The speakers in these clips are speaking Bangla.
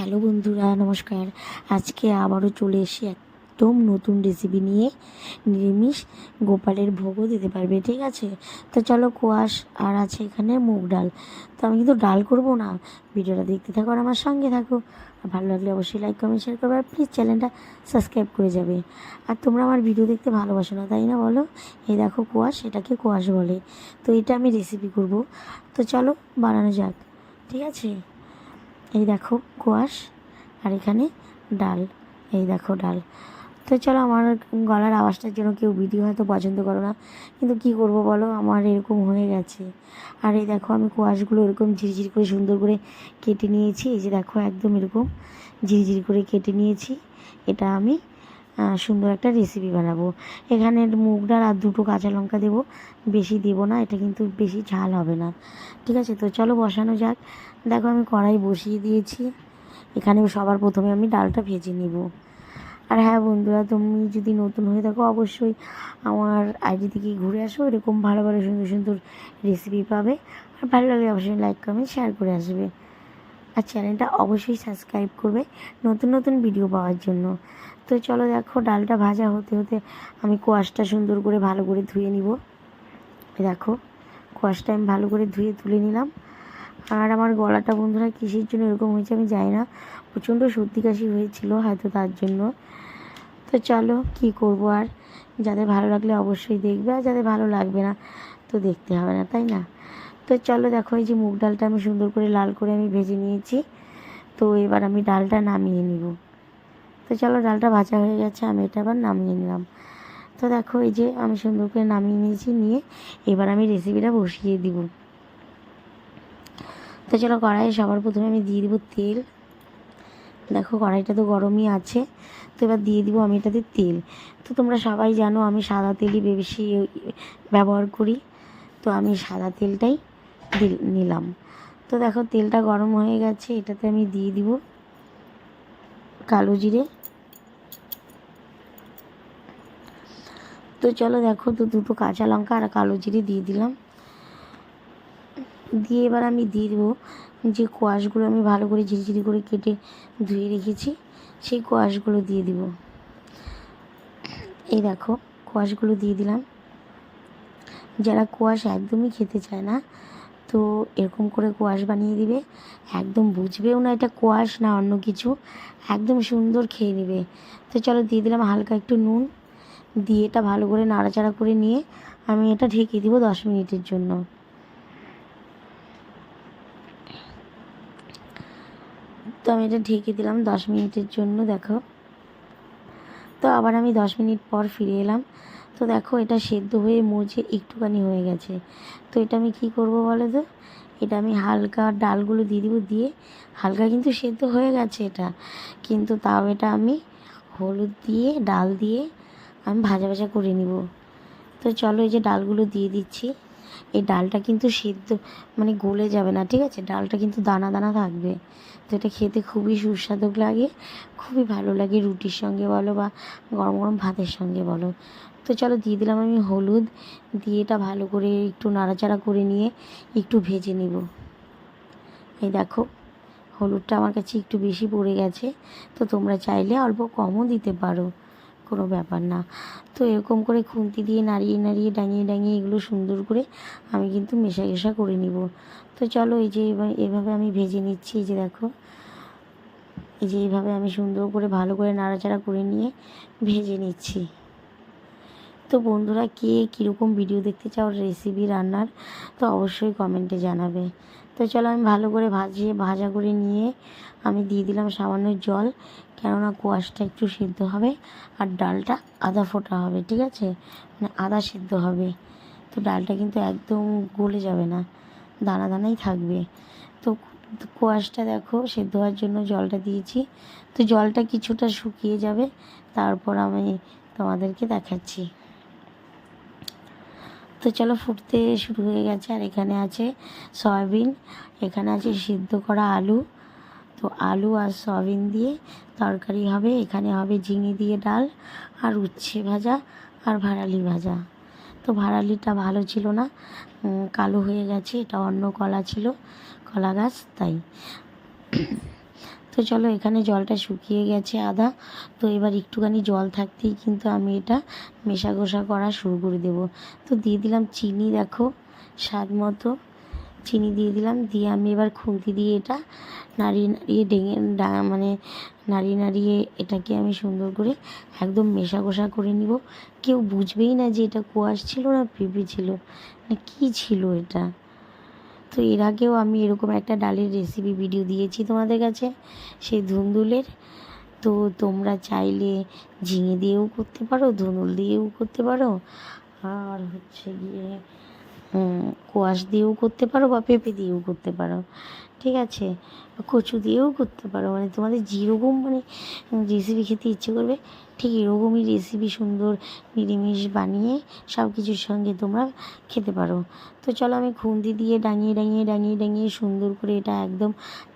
হ্যালো বন্ধুরা, নমস্কার। আজকে আবারও চলে এসেছি একদম নতুন রেসিপি নিয়ে। নিরামিষ গোপালের ভোগও দিতে পারবে, ঠিক আছে? তো চলো, কোয়াশ আর আছে এখানে মুগ ডাল। তো আমি কিন্তু ডাল করব না, ভিডিওটা দেখতে থাকো আর আমার সঙ্গে থাকো। আর ভালো লাগলে অবশ্যই লাইক কমেন্ট শেয়ার করবে, আর প্লিজ চ্যানেলটা সাবস্ক্রাইব করে যাবে। আর তোমরা আমার ভিডিও দেখতে ভালোবাসো না, তাই না বলো? এই দেখো কোয়াশ, এটাকে কোয়াশ বলে। তো এটা আমি রেসিপি করব। তো চলো বানানো যাক, ঠিক আছে? এই দেখো কোয়াশ, আর এখানে ডাল। এই দেখো ডাল। তো চলো, আমার গলার আওয়াজটার জন্য কেউ ভিডিও হয়তো পছন্দ করো না, কিন্তু কি করব বলো, আমার এরকম হয়ে গেছে। আর এই দেখো আমি কোয়াশগুলো এরকম ঝিরিঝিরি করে সুন্দর করে কেটে নিয়েছি। এই যে দেখো একদম এরকম ঝিরিঝিরি করে কেটে নিয়েছি। এটা আমি সুন্দর একটা রেসিপি বানাবো। এখানে মুগ ডাল আর দুটো কাঁচা লঙ্কা দেবো, বেশি দেবো না, এটা কিন্তু বেশি ঝাল হবে না, ঠিক আছে? তো চলো বসানো যাক। দেখো আমি কড়াই বসিয়ে দিয়েছি। এখানে সবার প্রথমে আমি ডালটা ভেজে নিব। আর হ্যাঁ বন্ধুরা, তুমি যদি নতুন হয়ে থাকো অবশ্যই আমার আইডি থেকে ঘুরে আসো, এরকম ভালো ভালো সুন্দর সুন্দর রেসিপি পাবে। আর ভালো লাগলে অবশ্যই লাইক কমেন্ট শেয়ার করে আসবে, আর চ্যানেলটা অবশ্যই সাবস্ক্রাইব করবে নতুন নতুন ভিডিও পাওয়ার জন্য। তো চলো, দেখো ডালটা ভাজা হতে হতে আমি কোয়াশটা সুন্দর করে ভালো করে ধুয়ে নিব। দেখো কোয়াশটা আমি ভালো করে ধুয়ে তুলে নিলাম। আর আমার গলাটা বন্ধুরা কিসের জন্য এরকম হয়েছে আমি জানি না, প্রচণ্ড সর্দি কাশি হয়েছিল হয়তো তার জন্য। তো চলো কী করবো আর, যাদের ভালো লাগলে অবশ্যই দেখবে, আর যাদের ভালো লাগবে না তো দেখতে হবে না, তাই না? তো চলো দেখো, এই যে মুগ ডালটা আমি সুন্দর করে লাল করে আমি ভেজে নিয়েছি। তো এবার আমি ডালটা নামিয়ে নিব। তো চলো, ডালটা ভাজা হয়ে গেছে, আমি এটা আবার নামিয়ে নিলাম। তো দেখো এই যে আমি সুন্দর করে নামিয়ে নিয়েছি, নিয়ে এবার আমি রেসিপিটা বসিয়ে দিব। তো চলো, কড়াইয়ে সবার প্রথমে আমি দিয়ে দিব তেল। দেখো কড়াইটা তো গরমই আছে। তো এবার দিয়ে দিব আমি এটাতে তেল। তো তোমরা সবাই জানো আমি সাদা তেলই বেশি ব্যবহার করি, তো আমি সাদা তেলটাই নিলাম। তো দেখো তেলটা গরম হয়ে গেছে, এটাতে আমি দিয়ে দিব কালো জিরে। তো চলো দেখো, তো দুটো কাঁচা লঙ্কা আর কালো জিরে দিয়ে দিলাম। দিয়ে এবার আমি দিয়ে দেবো যে কোয়াশগুলো আমি ভালো করে ঝিরিঝিরি করে কেটে ধুয়ে রেখেছি, সেই কোয়াশগুলো দিয়ে দিব। এই দেখো কোয়াশগুলো দিয়ে দিলাম। যারা কোয়াশ একদমই খেতে চায় না, তো এরকম করে কোয়াশ বানিয়ে দিবে, একদম বুঝবেও না এটা কোয়াশ না অন্য কিছু, একদম সুন্দর খেয়ে নেবে। তো চলো দিয়ে দিলাম হালকা একটু নুন, দিয়ে এটা ভালো করে নাড়াচাড়া করে নিয়ে আমি এটা ঢেকে দিব 10 মিনিটের জন্য। তো আমি এটা ঢেকে দিলাম 10 মিনিটের জন্য। দেখো, তো আবার আমি 10 মিনিট পর ফিরে এলাম। তো দেখো এটা সেদ্ধ হয়ে মজে একটুখানি হয়ে গেছে। তো এটা আমি কি করব বলো তো, এটা আমি হালকা ডালগুলো দিয়ে দিব, দিয়ে হালকা কিন্তু সেদ্ধ হয়ে গেছে এটা, কিন্তু তাও এটা আমি হলুদ দিয়ে ডাল দিয়ে আমি ভাজা ভাজা করে নিব। তো চলো এই যে ডালগুলো দিয়ে দিচ্ছি। এই ডালটা কিন্তু সেদ্ধ মানে গলে যাবে না, ঠিক আছে? ডালটা কিন্তু দানা দানা থাকবে। তো এটা খেতে খুবই সুস্বাদু লাগে, খুবই ভালো লাগে রুটির সঙ্গে বলো বা গরম গরম ভাতের সঙ্গে বলো। তো চলো দিয়ে দিলাম আমি হলুদ, দিয়ে এটা ভালো করে একটু নাড়াচাড়া করে নিয়ে একটু ভেজে নিব। এই দেখো হলুদটা আমার কাছে একটু বেশি পড়ে গেছে, তো তোমরা চাইলে অল্প কমও দিতে পারো, কোনো ব্যাপার না। তো এরকম করে খুন্তি দিয়ে নাড়িয়ে নাড়িয়ে ডাঙিয়ে ডাঙিয়ে এগুলো সুন্দর করে আমি কিন্তু মেশা করে নিব। তো চলো এই যে এভাবে আমি ভেজে নিচ্ছি। এই যে দেখো, এই যে এইভাবে আমি সুন্দর করে ভালো করে নাড়াচাড়া করে নিয়ে ভেজে নিচ্ছি। তো বন্ধুরা, কে কীরকম ভিডিও দেখতে চাও রেসিপি রান্নার, তো অবশ্যই কমেন্টে জানাবে। তো চলো আমি ভালো করে ভাজা করে নিয়ে আমি দিয়ে দিলাম সামান্য জল, কেননা কোয়াশটা একটু সিদ্ধ হবে আর ডালটা আধা ফোটা হবে, ঠিক আছে? মানে আধা সিদ্ধ হবে। তো ডালটা কিন্তু একদম গলে যাবে না, দানা দানাই থাকবে। তো কোয়াশটা দেখো সেদ্ধ হওয়ার জন্য জলটা দিয়েছি। তো জলটা কিছুটা শুকিয়ে যাবে, তারপর আমি তোমাদেরকে দেখাচ্ছি। তো চলো ফুটতে শুরু হয়ে গেছে, আর এখানে আছে সয়াবিন, এখানে আছে সিদ্ধ করা আলু। তো আলু আর সয়াবিন দিয়ে তরকারি হবে। এখানে হবে ঝিঙে দিয়ে ডাল, আর উচ্ছে ভাজা, আর ভাড়ালি ভাজা। তো ভাড়ালিটা ভালো ছিল না, কালো হয়ে গেছে, এটা অন্য কলা ছিল, কলা গাছ, তাই। তো তো চলো, এখানে জলটা শুকিয়ে গেছে আদা। তো এবার একটুখানি জল থাকতেই কিন্তু আমি এটা মেশাঘষা করা শুরু করে দেবো। তো দিয়ে দিলাম চিনি, দেখো স্বাদ মতো চিনি দিয়ে দিলাম। দিয়ে আমি এবার খুন্তি দিয়ে এটা নাড়িয়ে নাড়িয়ে মানে নাড়িয়ে নাড়িয়ে এটাকে আমি সুন্দর করে একদম মেশাঘষা করে নিব। কেউ বুঝবেই না যে এটা কোয়াশ ছিল না পেঁপে ছিল না কী ছিল এটা। তো এর আগেও আমি এরকম একটা ডালের রেসিপি ভিডিও দিয়েছি তোমাদের কাছে, সেই ধুন্দুলের। তো তোমরা চাইলে ঝিঙে দিয়েও করতে পারো, ধুন্দুল দিয়েও করতে পারো, আর হচ্ছে গিয়ে কোয়াশ দিয়েও করতে পারো বা পেঁপে দিয়েও করতে পারো, ঠিক আছে, কচু দিয়েও করতে পারো। মানে তোমাদের যেরকম মানে রেসিপি খেতে ইচ্ছে করবে ঠিক এরকমই রেসিপি সুন্দর নিরামিষ বানিয়ে সব কিছুর সঙ্গে তোমরা খেতে পারো। তো চলো, আমি খুন্তি দিয়ে ডাঙিয়ে সুন্দর করে এটা একদম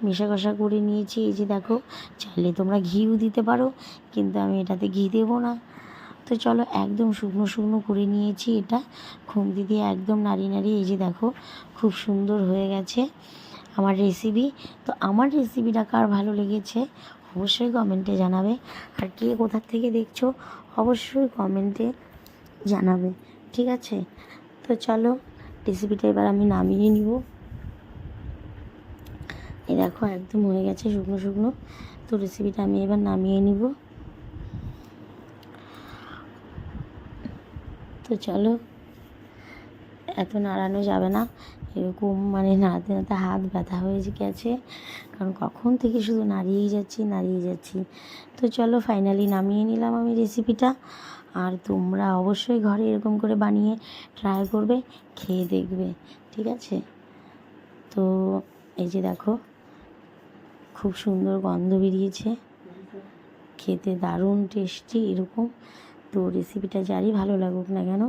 মেশা কষা করে নিয়েছি। এই যে দেখো, চাইলে তোমরা ঘিও দিতে পারো, কিন্তু আমি এটাতে ঘি দেবো না। তো চলো, একদম শুকনো শুকনো করে নিয়েছি এটা খুন্তি দিয়ে একদম নাড়িয়ে। এই যে দেখো, খুব সুন্দর হয়ে গেছে আমার রেসিপি। তো আমার রেসিপিটা কার ভালো লেগেছে অবশ্যই কমেন্টে জানাবে, আর কে কোথা থেকে দেখছো অবশ্যই কমেন্টে জানাবে, ঠিক আছে। তো চলো, রেসিপিটা এবার আমি নামিয়ে নিব। এই দেখো, একদম হয়ে গেছে শুকনো শুকনো। তো রেসিপিটা আমি এবার নামিয়ে নিব। তো চলো, এত নাড়ানো যাবে না, এরকম মানে নাড়াতে নাড়াতে হাত ব্যথা হয়ে গেছে, কারণ কখন থেকে শুধু নাড়িয়েই যাচ্ছি। তো চলো, ফাইনালি নামিয়ে নিলাম আমি রেসিপিটা। আর তোমরা অবশ্যই ঘরে এরকম করে বানিয়ে ট্রাই করবে, খেয়ে দেখবে, ঠিক আছে। তো এই যে দেখো, খুব সুন্দর গন্ধ বেরিয়েছে, খেতে দারুণ টেস্টি এরকম। তো রেসিপিটা যারই ভালো লাগুক না কেন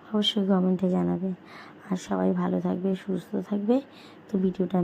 অবশ্যই কমেন্টে জানাবে। আর সবাই ভালো থাকবে, সুস্থ থাকবে। তো ভিডিওটা আমি